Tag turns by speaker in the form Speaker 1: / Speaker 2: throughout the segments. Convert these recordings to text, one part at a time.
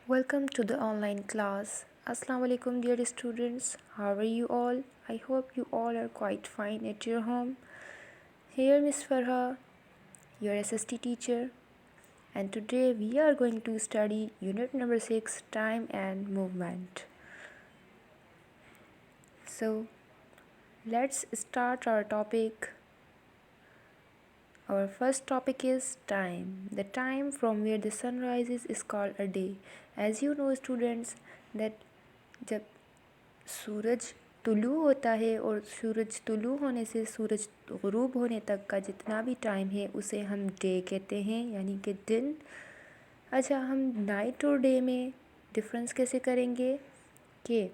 Speaker 1: Welcome to the online class. Assalamu alaikum dear students. How are you all? I hope you all are quite fine at your home. Here Miss Farha, your SST teacher, and today we are going to study unit number 6, time and movement. So let's start our topic. Our first topic is time. The time from where the sun rises is called a day. As you know students that जब सूरज तुलू होता है और सूरज तुलू होने से सूरज ग़ुरूब होने तक का जितना भी टाइम है उसे हम डे कहते हैं, यानी कि दिन। अच्छा, हम नाइट और डे में डिफरेंस कैसे करेंगे कि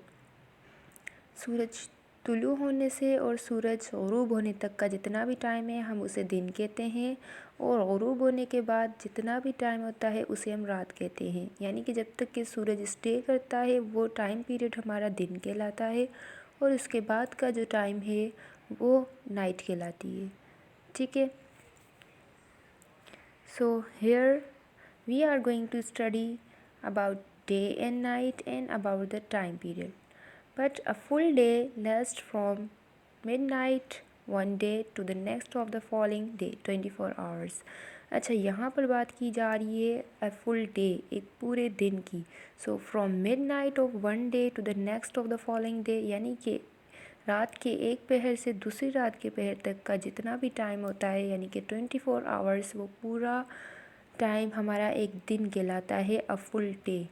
Speaker 1: सूरज तुलू होने से और सूरज ग़ुरूब होने तक का जितना भी टाइम है हम उसे दिन कहते हैं, और ग़ुरूब होने के बाद जितना भी टाइम होता है उसे हम रात कहते हैं। यानी कि जब तक कि सूरज स्टे करता है वो टाइम पीरियड हमारा दिन कहलाता है, और उसके बाद का जो टाइम है वो नाइट कहलाती है। ठीक है। So here we are going to study about day and night and about the time period. But a full day lasts from midnight one day to the next of the following day 24 hours। अच्छा, यहाँ पर बात की जा रही है a full day, एक पूरे दिन की। So from midnight of one day to the next of the following day, यानी कि रात के एक पहर से दूसरी रात के पहर तक का जितना भी टाइम होता है, यानी कि 24 आवर्स, वो पूरा टाइम हमारा एक दिन कहलाता है, अ फुल डे।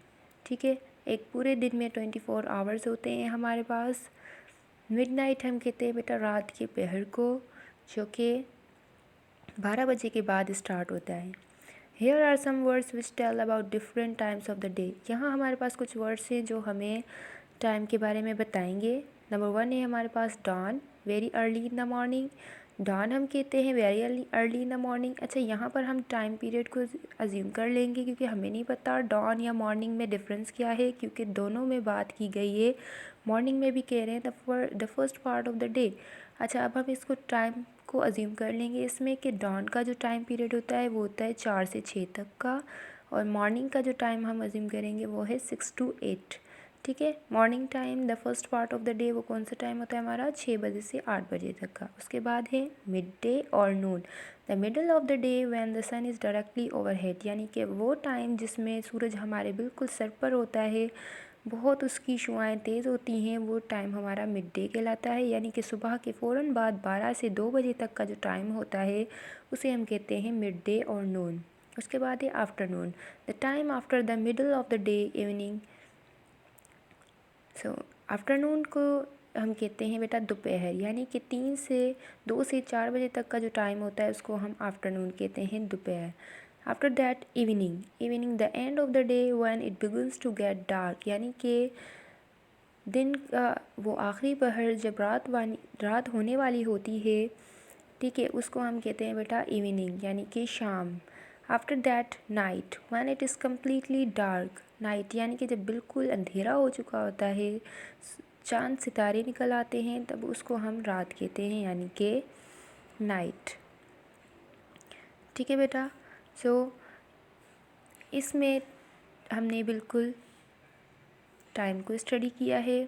Speaker 1: ठीक है। एक पूरे दिन में 24 आवर्स होते हैं हमारे पास। मिडनाइट हम कहते हैं बेटा रात के पहर को, जो कि 12 बजे के बाद स्टार्ट होता है। Here are some words which tell about different times of the day। यहाँ हमारे पास कुछ वर्ड्स हैं जो हमें टाइम के बारे में बताएंगे। नंबर 1 है हमारे पास dawn, very early in the morning. Dawn हम कहते हैं very early in the morning. अच्छा, यहाँ पर हम टाइम पीरियड को अज्यूम कर लेंगे क्योंकि हमें नहीं पता डॉन या मॉर्निंग में डिफरेंस क्या है, क्योंकि दोनों में बात की गई है। मॉर्निंग में भी कह रहे हैं the first part of the day. अच्छा, अब हम इसको टाइम को अज्यूम कर लेंगे इसमें कि डॉन का जो टाइम पीरियड होता है वो होता है 4 से 6 तक का, और मॉर्निंग का जो टाइम हम अज्यूम करेंगे वो है 6 to 8। ठीक है। Morning time the first part of the day वो कौन सा टाइम होता है हमारा, 6 बजे से 8 बजे तक का। उसके बाद है मिड डे और noon, the middle of the day when the sun is directly overhead, यानी कि वो टाइम जिसमें सूरज हमारे बिल्कुल सर पर होता है, बहुत उसकी शुआएँ तेज़ होती हैं, वो टाइम हमारा मिड डे कहलाता है। यानी कि सुबह के फ़ौरन बाद 12 से 2 बजे तक का जो टाइम होता है उसे हम कहते हैं मिड डे और नून। उसके बाद है afternoon, the time after the middle of the day, evening. So afternoon को हम कहते हैं बेटा दोपहर, यानी कि 2 से 4 बजे तक का जो टाइम होता है उसको हम आफ्टरनून कहते हैं, दोपहर। After that evening, evening the end of the day when it begins to get dark, यानी कि दिन का वो आखिरी पहर जब रात होने वाली होती है। ठीक है, उसको हम कहते हैं बेटा इवनिंग, यानी कि शाम। After that night when it is completely dark, night यानी कि जब बिल्कुल अंधेरा हो चुका होता है, चांद सितारे निकल आते हैं, तब उसको हम रात कहते हैं, यानी कि नाइट। ठीक है बेटा। सो इसमें हमने बिल्कुल टाइम को स्टडी किया है,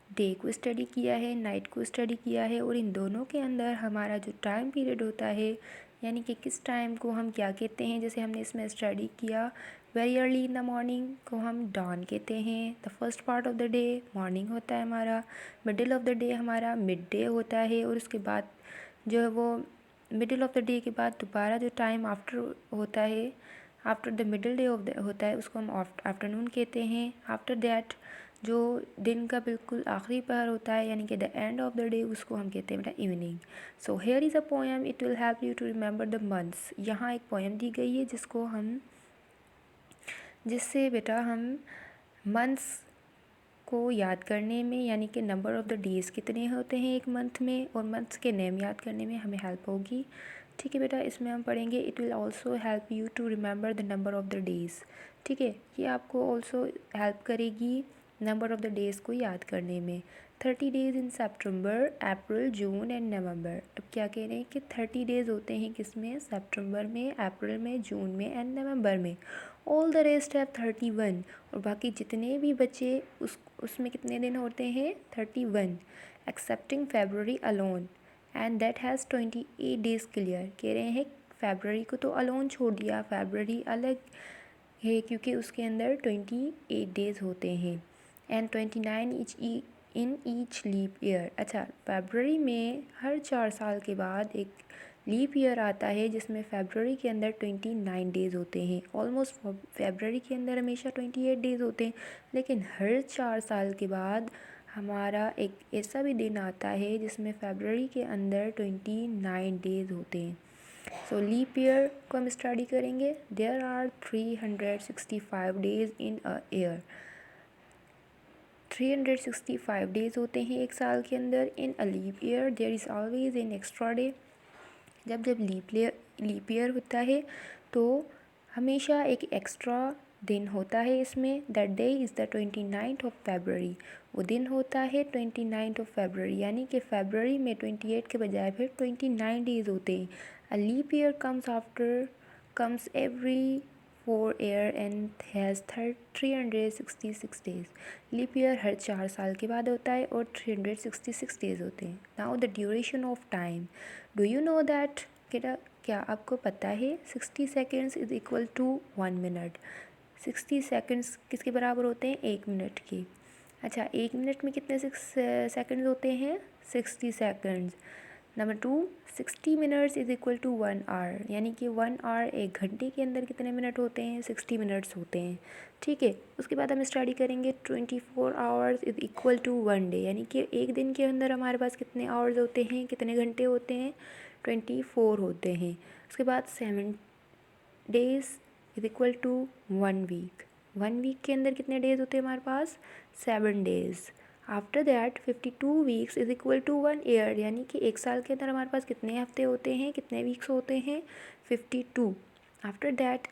Speaker 1: डे को स्टडी किया है, नाइट को स्टडी किया है, और इन दोनों के अंदर हमारा जो टाइम पीरियड होता है, यानी कि किस टाइम को हम क्या कहते हैं, जैसे हमने इसमें स्टडी किया very early in the morning को हम डॉन कहते हैं, the first part of the day morning होता है हमारा, मिडिल ऑफ द डे हमारा मिड डे होता है, और उसके बाद जो है वो मिडिल ऑफ द डे के बाद दोबारा जो टाइम आफ्टर होता है, after the middle day of the होता है, उसको हम आफ्टरनून कहते हैं। आफ्टर दैट जो दिन का बिल्कुल आखिरी पहर होता है, यानी कि the end of the day, उसको हम कहते हैं बेटा evening. So here is a poem, it will help you to remember the months. यहाँ एक पोएम दी गई है जिससे बेटा हम मंथ्स को याद करने में, यानी कि नंबर ऑफ़ द डेज़ कितने होते हैं एक मंथ में, और मंथ्स के नेम याद करने में हमें हेल्प होगी। ठीक है बेटा, इसमें हम पढ़ेंगे it will also help you to remember the number of the days. ठीक है, ये आपको ऑल्सो हेल्प करेगी नंबर ऑफ़ द डेज़ को याद करने में। 30 days in September, April, June and November. अब क्या कह रहे हैं कि 30 डेज़ होते हैं किस में, सेप्टेम्बर में, अप्रैल में, जून में एंड नवंबर में, ऑल द रेस्ट हैव 31, और बाकी जितने भी बचे उसमें कितने दिन होते हैं 31, accepting February alone and that has 28 days clear. कह रहे हैं फेबररी को तो अलोन छोड़ दिया, फेबररी अलग है क्योंकि उसके अंदर 28 डेज़ होते हैं and 29 in each leap year. अच्छा, फेबररी में हर 4 साल के बाद एक लीप ईयर आता है जिसमें फेबररी के अंदर 29 डेज़ होते हैं। ऑलमोस्ट फेबररी के अंदर हमेशा 28 डेज़ होते हैं, लेकिन हर 4 साल के बाद हमारा एक ऐसा भी दिन आता है जिसमें फेबररी के अंदर 29 डेज़ होते हैं। सो लीप ईयर को हम स्टडी करेंगे। There are 365 days in a year. 365 days होते हैं एक साल के अंदर। In a leap year there is always an extra day. जब लीप ईयर होता है तो हमेशा एक एक्स्ट्रा दिन होता है इसमें। That day is the 29th of February. वो दिन होता है 29th ऑफ फेबररी, यानी कि फेबररी में 28 के बजाय फिर 29 डेज़ होते हैं। A leap year comes every 4 year and has 366 days. Leap year हर 4 साल के बाद होता है और 366 डेज होते हैं। Now the duration of time, do you know that, क्या आपको पता है 60 seconds is equal to 1 minute. 60 seconds किसके बराबर होते हैं, 1 मिनट के। अच्छा, 1 मिनट में कितने सेकेंड्स होते हैं, 60 seconds. Number 2, 60 minutes is equal to 1 hour, यानी कि 1 आवर 1 घंटे के अंदर कितने मिनट होते हैं, 60 मिनट्स होते हैं। ठीक है, उसके बाद हम स्टडी करेंगे 24 hours is equal to 1 day, यानी कि एक दिन के अंदर हमारे पास कितने आवर्स होते हैं, कितने घंटे होते हैं, 24 होते हैं। उसके बाद 7 days is equal to 1 week. 1 week के अंदर कितने डेज़ होते हैं हमारे पास, 7 days. After that 52 weeks is equal to 1 year, यानी कि एक साल के अंदर हमारे पास कितने हफ्ते होते हैं, कितने वीक्स होते हैं, 52। After that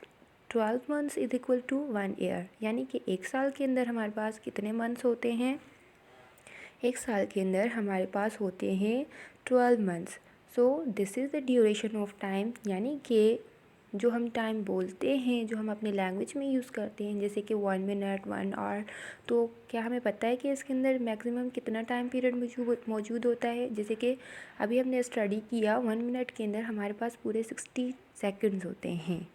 Speaker 1: 12 months is equal to 1 year, यानी कि एक साल के अंदर हमारे पास कितने मंथ्स होते हैं, एक साल के अंदर हमारे पास होते हैं 12 months. So this is the duration of time, यानी कि जो हम टाइम बोलते हैं, जो हम अपने लैंग्वेज में यूज़ करते हैं, जैसे कि 1 मिनट, 1 आवर, तो क्या हमें पता है कि इसके अंदर मैक्सिमम कितना टाइम पीरियड मौजूद होता है। जैसे कि अभी हमने स्टडी किया 1 मिनट के अंदर हमारे पास पूरे 60 सेकंड्स होते हैं।